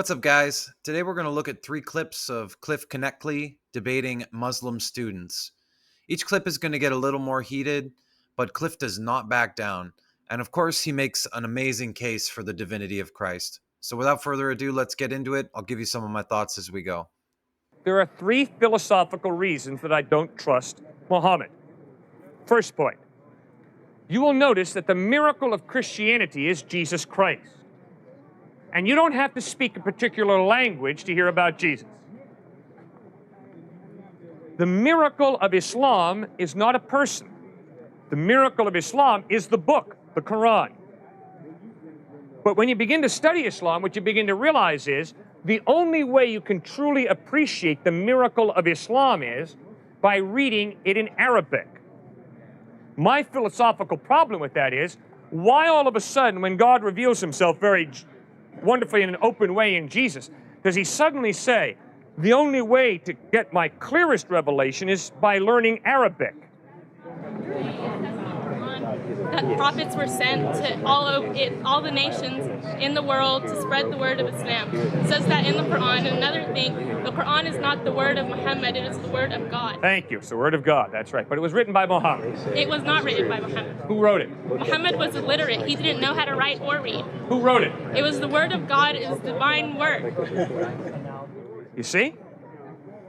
What's up, guys? Today we're going to look at 3 clips of Cliffe Knechtle debating Muslim students. Each clip is going to get a little more heated, but Cliffe does not back down. And of course, he makes an amazing case for the divinity of Christ. So without further ado, let's get into it. I'll give you some of my thoughts as we go. There are 3 philosophical reasons that I don't trust Muhammad. First point, you will notice that the miracle of Christianity is Jesus Christ. And you don't have to speak a particular language to hear about Jesus. The miracle of Islam is not a person. The miracle of Islam is the book, the Quran. But when you begin to study Islam, what you begin to realize is the only way you can truly appreciate the miracle of Islam is by reading it in Arabic. My philosophical problem with that is, why all of a sudden, when God reveals himself very wonderfully in an open way in Jesus, does he suddenly say, the only way to get my clearest revelation is by learning Arabic? That prophets were sent to all the nations in the world to spread the word of Islam. It says that in the Quran. And another thing, the Quran is not the word of Muhammad, it is the word of God. Thank you. It's the word of God, that's right. But it was written by Muhammad. It was not written by Muhammad. Who wrote it? Muhammad was illiterate. He didn't know how to write or read. Who wrote it? It was the word of God, it was divine word. You see?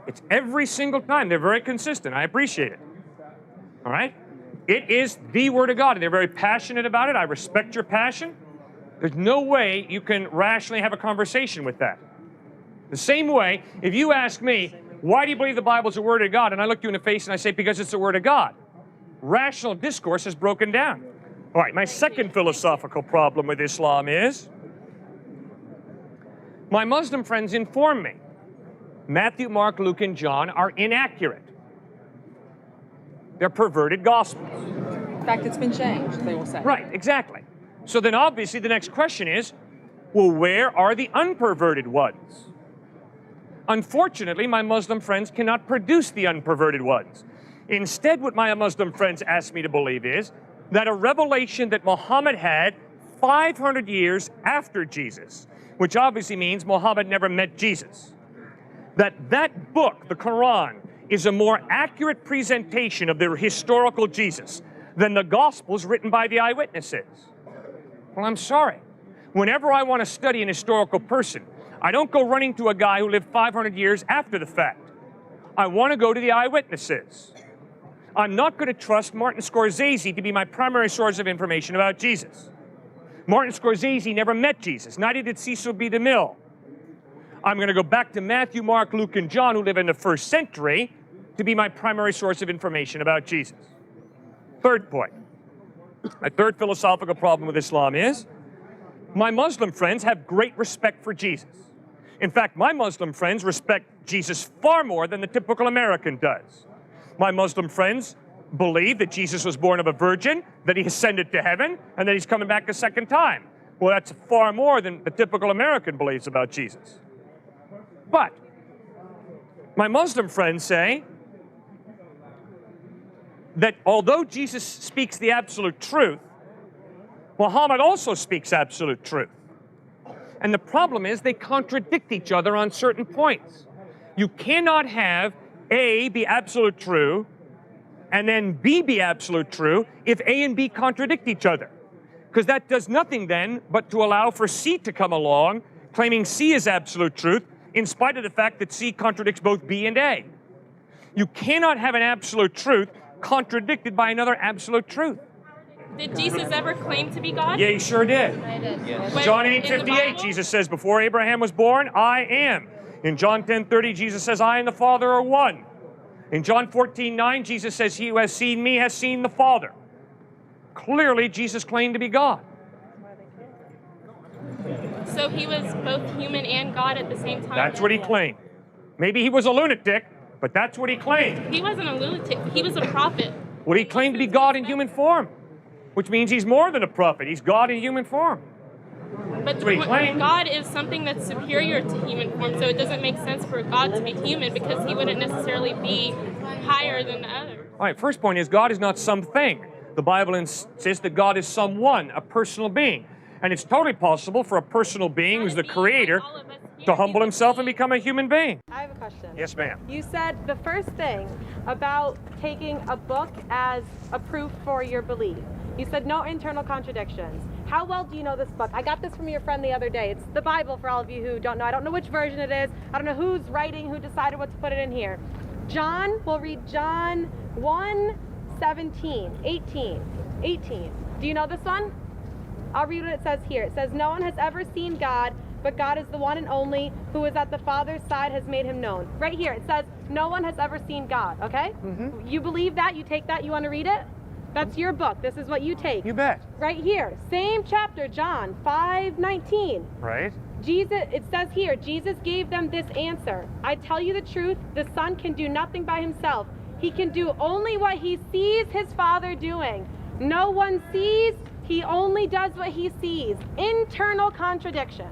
It's every single time. They're very consistent. I appreciate it. All right? It is the word of God, and they're very passionate about it. I respect your passion. There's no way you can rationally have a conversation with that. The same way, if you ask me, why do you believe the Bible is the word of God? And I look you in the face and I say, because it's the word of God. Rational discourse is broken down. All right, my second philosophical problem with Islam is, my Muslim friends inform me Matthew, Mark, Luke, and John are inaccurate. They're perverted gospels. In fact, it's been changed, they will say. Right, exactly. So then obviously the next question is, well, where are the unperverted ones? Unfortunately, my Muslim friends cannot produce the unperverted ones. Instead, what my Muslim friends ask me to believe is that a revelation that Muhammad had 500 years after Jesus, which obviously means Muhammad never met Jesus, that book, the Quran, is a more accurate presentation of the historical Jesus than the Gospels written by the eyewitnesses. Well, I'm sorry. Whenever I want to study an historical person, I don't go running to a guy who lived 500 years after the fact. I want to go to the eyewitnesses. I'm not going to trust Martin Scorsese to be my primary source of information about Jesus. Martin Scorsese never met Jesus, neither did Cecil B. DeMille. I'm going to go back to Matthew, Mark, Luke, and John, who live in the 1st century, to be my primary source of information about Jesus. Third point. My third philosophical problem with Islam is, my Muslim friends have great respect for Jesus. In fact, my Muslim friends respect Jesus far more than the typical American does. My Muslim friends believe that Jesus was born of a virgin, that he ascended to heaven, and that he's coming back a second time. Well, that's far more than the typical American believes about Jesus. But my Muslim friends say that although Jesus speaks the absolute truth, Muhammad also speaks absolute truth. And the problem is they contradict each other on certain points. You cannot have A be absolute true and then B be absolute true if A and B contradict each other. Because that does nothing then but to allow for C to come along, claiming C is absolute truth, in spite of the fact that C contradicts both B and A. You cannot have an absolute truth contradicted by another absolute truth. Did Jesus ever claim to be God? Yeah, he sure did. When- John in the 8:58, Bible? Jesus says, before Abraham was born, I am. In John 10:30, Jesus says, I and the Father are one. In John 14:9, Jesus says, he who has seen me has seen the Father. Clearly, Jesus claimed to be God. So he was both human and God at the same time? That's what he claimed. Maybe he was a lunatic, but that's what he claimed. He wasn't a lunatic. He was a prophet. Well, he claimed to be God in human form, which means he's more than a prophet. He's God in human form. But what he claimed. God is something that's superior to human form, so it doesn't make sense for God to be human because he wouldn't necessarily be higher than the other. All right, first point is God is not something. The Bible insists that God is someone, a personal being. And it's totally possible for a personal being who's the creator to humble himself and become a human being. I have a question. Yes, ma'am. You said the first thing about taking a book as a proof for your belief. You said no internal contradictions. How well do you know this book? I got this from your friend the other day. It's the Bible for all of you who don't know. I don't know which version it is. I don't know who's writing, who decided what to put it in here. John, we'll read John 1:17, 18. Do you know this one? I'll read what it says here. It says, no one has ever seen God, but God is the one and only who is at the Father's side has made him known. Right here, it says, no one has ever seen God, okay? Mm-hmm. You believe that? You take that? You want to read it? That's your book. This is what you take. You bet. Right here, same chapter, John 5:19. Right. Jesus, it says here, Jesus gave them this answer. I tell you the truth, the Son can do nothing by himself. He can do only what he sees his Father doing. No one sees, he only does what he sees. Internal contradiction.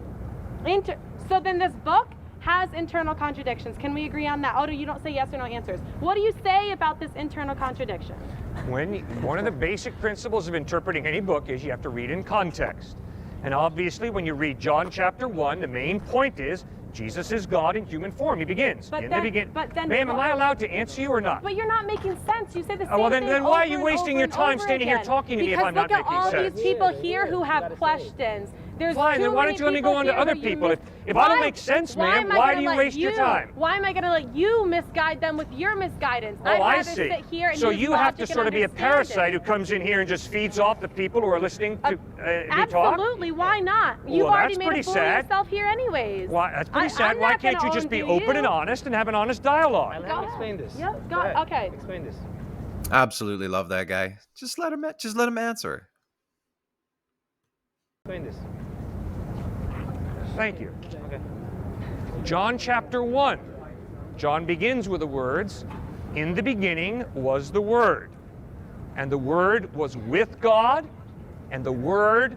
So then this book has internal contradictions. Can we agree on that? Odo, you don't say yes or no answers. What do you say about this internal contradiction? One of the basic principles of interpreting any book is you have to read in context. And obviously, when you read John chapter 1, the main point is Jesus is God in human form. He begins. But then, ma'am, am I allowed to answer you or not? But you're not making sense. You say the same well, thing then why are over you and wasting over your and time over standing here again? talking to me if I'm not Because making look at all sense? these people here who have questions. There's Fine, then why don't you let me go on to other people? If I don't make sense, ma'am, why do you waste your time? Why am I going to let you misguide them with your misguidance? Oh, I'd I rather see. sit here and So use you have to logic sort of and be a understand parasite it. who comes in here and just feeds off the people who are listening to me talk? Absolutely, why not? You've Well, already that's made a pretty fool sad. of yourself here anyways. Why, that's pretty sad. I'm Why not can't gonna you just be undo open you. and honest and have an honest dialogue? Let me explain this. Yep, Go ahead. okay. Explain this. Absolutely love that guy. Just let him answer. Explain this. Thank you. Okay. John chapter 1. John begins with the words, in the beginning was the Word, and the Word was with God, and the Word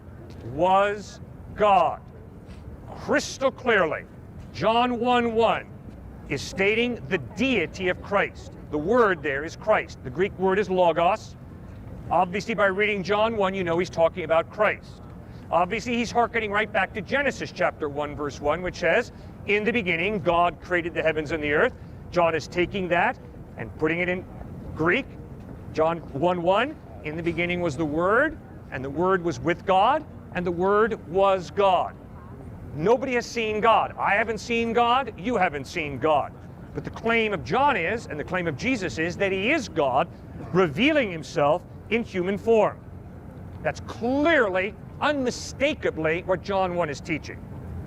was God. Crystal clearly, John 1:1 is stating the deity of Christ. The word there is Christ. The Greek word is logos. Obviously, by reading John 1, you know he's talking about Christ. Obviously, he's hearkening right back to Genesis chapter 1, verse 1, which says, in the beginning, God created the heavens and the earth. John is taking that and putting it in Greek. John 1:1, in the beginning was the Word, and the Word was with God, and the Word was God. Nobody has seen God. I haven't seen God. You haven't seen God. But the claim of John is, and the claim of Jesus is, that he is God, revealing himself in human form. That's clearly, unmistakably what John 1 is teaching.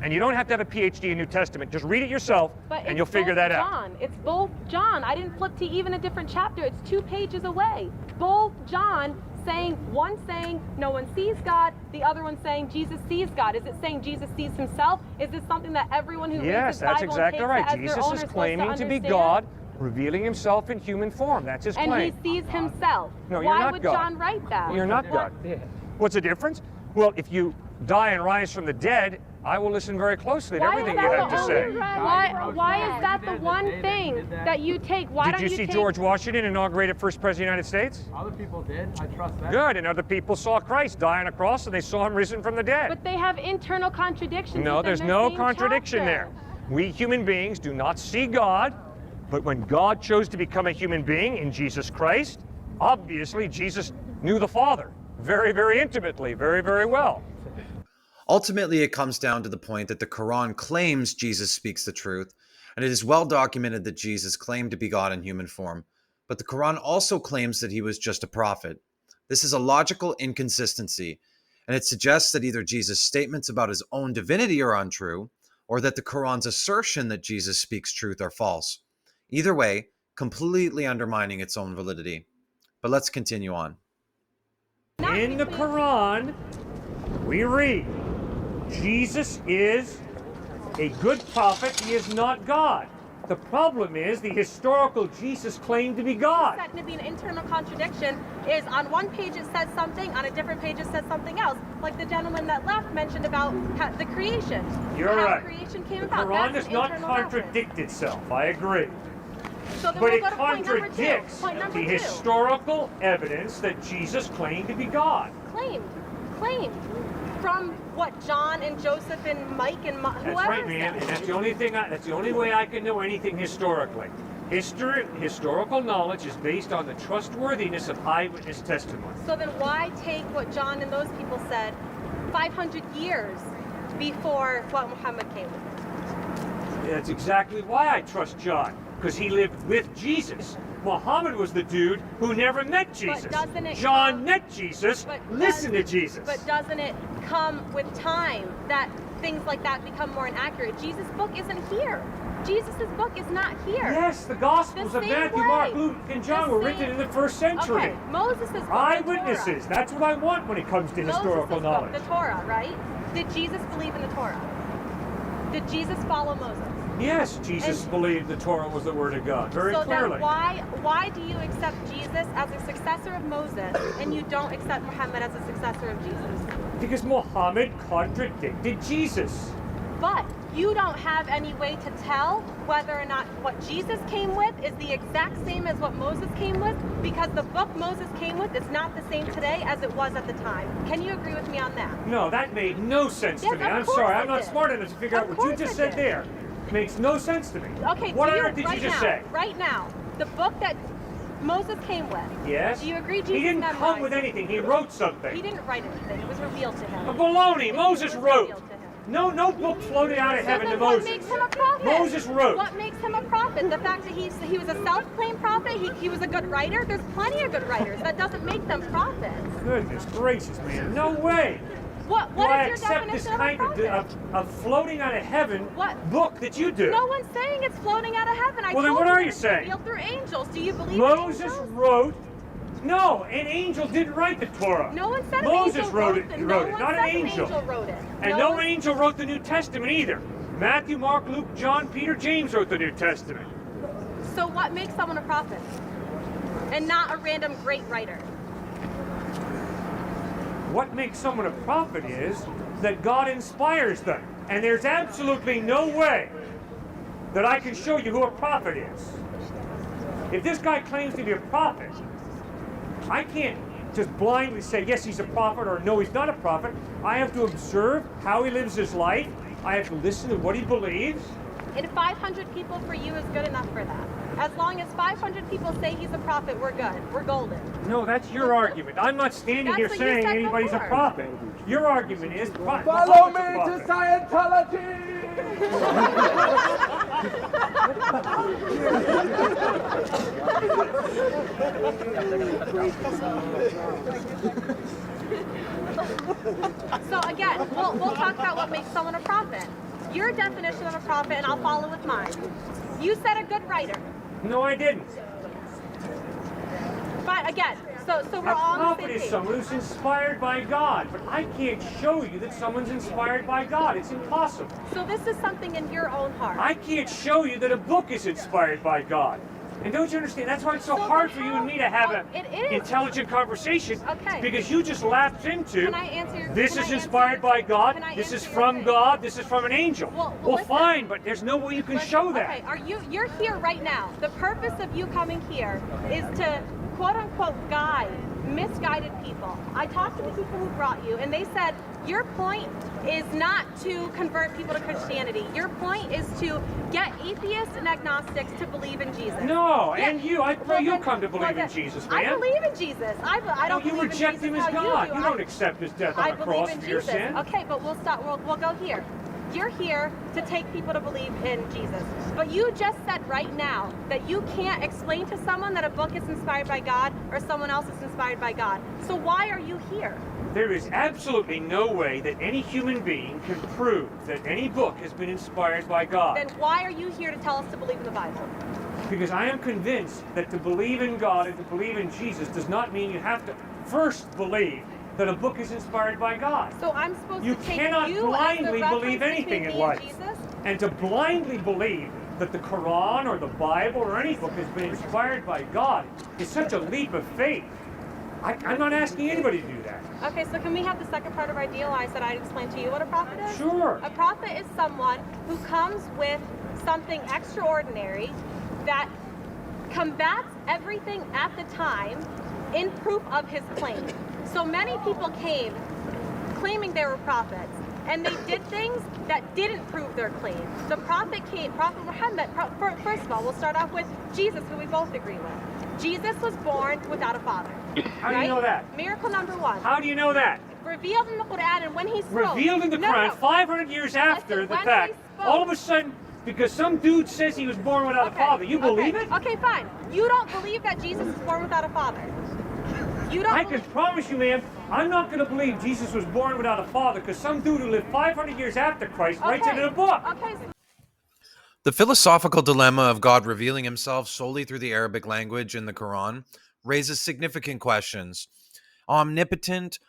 And you don't have to have a PhD in New Testament. Just read it yourself, and you'll figure that out. John. It's both John. I didn't flip to even a different chapter. It's 2 pages away. Both John saying, one saying no one sees God, the other one saying Jesus sees God. Is it saying Jesus sees himself? Is this something that everyone who reads Yes, the that's Bible exactly and takes right. it as their Jesus own is are supposed claiming to be understand? God, revealing himself in human form. That's his And claim. he sees himself. No, you're Why not would God. John write that? You're not God. What's the difference? Well, if you die and rise from the dead, I will listen very closely to Why everything is you that have the to say. only- Why is that the one thing that you take? Why Did don't you you see take? George Washington inaugurated first president of the United States? Other people did. I trust that. Good, and other people saw Christ die on a cross and they saw him risen from the dead. But they have internal contradictions. No, within there's their no same contradiction there. chapter. We human beings do not see God, but when God chose to become a human being in Jesus Christ, obviously Jesus knew the Father very, very intimately, very, very well. Ultimately, it comes down to the point that the Quran claims Jesus speaks the truth, and it is well documented that Jesus claimed to be God in human form. But the Quran also claims that he was just a prophet. This is a logical inconsistency, and it suggests that either Jesus' statements about his own divinity are untrue, or that the Quran's assertion that Jesus speaks truth are false. Either way, completely undermining its own validity. But let's continue on. In the Quran, we read, Jesus is a good prophet, he is not God. The problem is the historical Jesus claimed to be God. That to be an internal contradiction is on one page it says something, on a different page it says something else. Like the gentleman that left mentioned about the creation. You're how right. creation came The about. Quran That's does an not internal contradict itself, I agree. So then But we'll it go to point number two. contradicts Point number the two. historical evidence that Jesus claimed to be God. Claimed. from what, John and Joseph and Mike and whoever? That's right, man. And that's the only thing. That's the only way I can know anything historically. Historical knowledge is based on the trustworthiness of eyewitness testimony. So then why take what John and those people said 500 years before what Muhammad came with? That's exactly why I trust John, because he lived with Jesus. Muhammad was the dude who never met Jesus. John met Jesus, listened to Jesus. But doesn't it come with time that things like that become more inaccurate? Jesus' book isn't here. Jesus' book is not here. Yes, the Gospels of Matthew, Mark, Luke, and John were written in the first century. Okay, Moses' book, eyewitnesses. That's what I want when it comes to historical knowledge. Book, the Torah, right? Did Jesus believe in the Torah? Did Jesus follow Moses? Yes, Jesus believed the Torah was the Word of God, very clearly. So then why do you accept Jesus as a successor of Moses and you don't accept Muhammad as a successor of Jesus? Because Muhammad contradicted Jesus. But you don't have any way to tell whether or not what Jesus came with is the exact same as what Moses came with, because the book Moses came with is not the same today as it was at the time. Can you agree with me on that? No, that made no sense to me. I'm sorry, I'm not smart enough to figure out what you just said there. Makes no sense to me. Okay, what on earth did you just say? Right now, the book that Moses came with. Yes. Do you agree Jesus He didn't come with anything. He wrote something. He didn't write anything. It was revealed to him. Baloney. Moses wrote. No book floated out of heaven to Moses. What makes him a prophet? Moses wrote. What makes him a prophet? The fact that he was a self-claimed prophet, he was a good writer. There's plenty of good writers. That doesn't make them prophets. Goodness gracious, man. No way. What Do I is your accept this definition kind of floating out of heaven book that you do? No one's saying it's floating out of heaven. Well, then what are you saying? Revealed through angels. Do you believe Moses wrote. No, an angel didn't write the Torah. No one said Moses an angel wrote it. not an angel. Wrote it. And no angel wrote the New Testament either. Matthew, Mark, Luke, John, Peter, James wrote the New Testament. So what makes someone a prophet? And not a random great writer? What makes someone a prophet is that God inspires them. And there's absolutely no way that I can show you who a prophet is. If this guy claims to be a prophet, I can't just blindly say, yes, he's a prophet, or no, he's not a prophet. I have to observe how he lives his life. I have to listen to what he believes. And 500 people for you is good enough for that. As long as 500 people say he's a prophet, we're good. We're golden. No, that's your argument. I'm not standing here saying anybody's a prophet. Your argument is follow me to Scientology! So again, we'll talk about what makes someone a prophet. Your definition of a prophet, and I'll follow with mine. You said a good writer. No, I didn't. But again, so we're all on the same page. A prophet is someone who's inspired by God, but I can't show you that someone's inspired by God. It's impossible. So this is something in your own heart. I can't show you that a book is inspired by God. And don't you understand? That's why it's so hard for you and me to have an intelligent conversation. Okay. Because you just lapse into, can I answer, this is inspired by God, this is from God, this is from an angel. Well, fine, but there's no way you can show that. Okay, you're here right now. The purpose of you coming here is to, quote unquote, guide misguided people. I talked to the people who brought you, and they said, your point is not to convert people to Christianity. Your point is to get atheists and agnostics to believe in Jesus. No, yeah. And you, I pray you'll come to believe in Jesus, man. I believe in Jesus. I don't you reject him as God. You don't accept his death on the cross for your sin. Okay, but we'll go here. You're here to take people to believe in Jesus. But you just said right now that you can't explain to someone that a book is inspired by God or someone else is inspired by God. So why are you here? There is absolutely no way that any human being can prove that any book has been inspired by God. Then why are you here to tell us to believe in the Bible? Because I am convinced that to believe in God and to believe in Jesus does not mean you have to first believe that a book is inspired by God. So I'm supposed to take cannot you blindly as the believe anything in life. And to blindly believe that the Quran or the Bible or any book has been inspired by God is such a leap of faith. I'm not asking anybody to do that. Okay, so can we have the second part of our deal? I said I'd explain to you what a prophet is? Sure. A prophet is someone who comes with something extraordinary that combats everything at the time in proof of his claim. So many people came claiming they were prophets. And they did things that didn't prove their claim. The prophet Muhammad, first of all, we'll start off with Jesus, who we both agree with. Jesus was born without a father. How do you know that? Miracle number one. How do you know that? Revealed in the Quran, and when he spoke. Revealed in the Quran, 500 years after the fact, all of a sudden, because some dude says he was born without a father, you believe it? Okay, fine. You don't believe that Jesus was born without a father. You don't. I can promise you, ma'am, I'm not going to believe Jesus was born without a father because some dude who lived 500 years after Christ writes it in a book. Okay. The philosophical dilemma of God revealing himself solely through the Arabic language in the Quran raises significant questions. Omnipotent,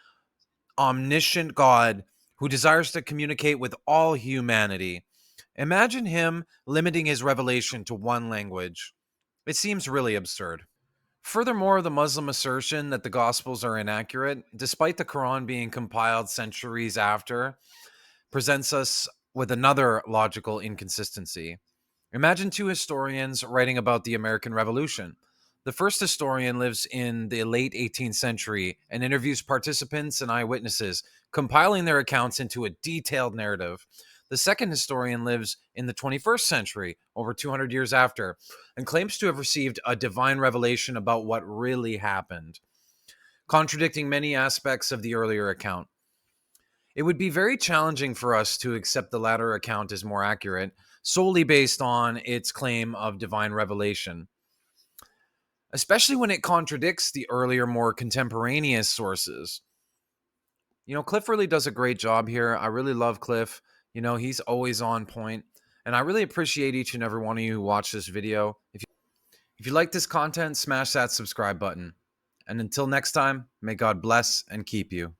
omniscient God who desires to communicate with all humanity. Imagine him limiting his revelation to one language. It seems really absurd. Furthermore, the Muslim assertion that the Gospels are inaccurate, despite the Quran being compiled centuries after, presents us with another logical inconsistency. Imagine two historians writing about the American Revolution. The first historian lives in the late 18th century and interviews participants and eyewitnesses, compiling their accounts into a detailed narrative. The second historian lives in the 21st century, over 200 years after, and claims to have received a divine revelation about what really happened, contradicting many aspects of the earlier account. It would be very challenging for us to accept the latter account as more accurate, solely based on its claim of divine revelation, especially when it contradicts the earlier, more contemporaneous sources. Cliff really does a great job here. I really love Cliff. He's always on point, and I really appreciate each and every one of you who watch this video. If you like this content, smash that subscribe button. And until next time, may God bless and keep you.